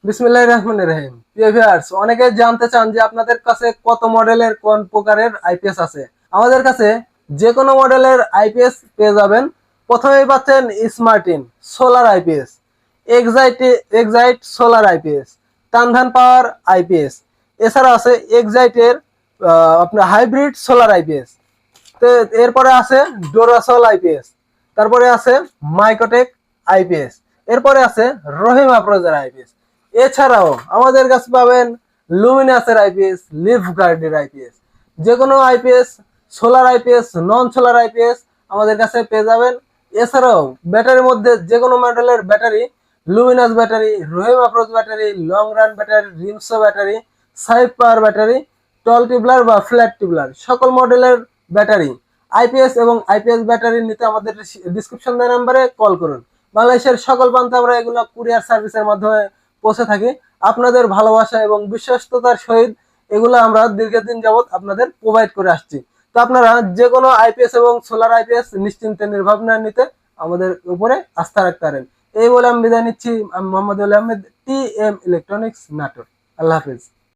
বিসমিল্লাহির রহমানির রহিম। প্রিয় ভিউয়ার্স, অনেকে জানতে চান যে আপনাদের কাছে কত মডেলের কোন প্রকারের আইপিএস আছে। আমাদের কাছে যে কোনো মডেলের আইপিএস পেয়ে যাবেন। প্রথমেই পাচ্ছেন Smarten solar IPS, Exide solar IPS, টানধান পাওয়ার আইপিএস। এছাড়া আছে এক্সাইটের আপনার হাইব্রিড সোলার আইপিএস। তো এরপরে আছে ডোরাসল আইপিএস, তারপরে আছে মাইকোটেক আইপিএস, এরপরে আছে রহিম আফরোজের আইপিএস। এছাড়াও আমাদের কাছে পাবেন লুমিনাসের আইপিএস, লিফ গার্ডের আইপিএস। যে কোনো আইপিএস, সোলার আইপিএস, নন সোলার আইপিএস আমাদের কাছে পেয়ে যাবেন। এছাড়াও ব্যাটারির মধ্যে যে কোনো মডেলের battery, Luminous battery, Rahim Afroz battery, long run battery, রিমসো battery, side power battery, tall tubular বা ফ্ল্যাট টিউবলার সকল মডেলের ব্যাটারি, আইপিএস এবং আইপিএস ব্যাটারি নিতে আমাদের ডিসক্রিপশন দেওয়া নাম্বারে কল করুন। বাংলাদেশের সকল প্রান্তে আমরা এগুলো কুরিয়ার সার্ভিসের মাধ্যমে পৌঁছে থাকি। আপনাদের ভালোবাসা এবং বিশ্বস্ততার সহিত এগুলো আমরা দীর্ঘদিন যাবৎ আপনাদের প্রোভাইড করে আসছি। তো আপনারা যে কোনো আইপিএস এবং সোলার আইপিএস নিশ্চিন্তে নির্ভাবনা নিতে আমাদের উপরে আস্থা রাখতে পারেন। এই বলে আমি বিদায় নিচ্ছি। আমি Mohammad Ahmed, T M electronics, Natore. আল্লাহ হাফিজ।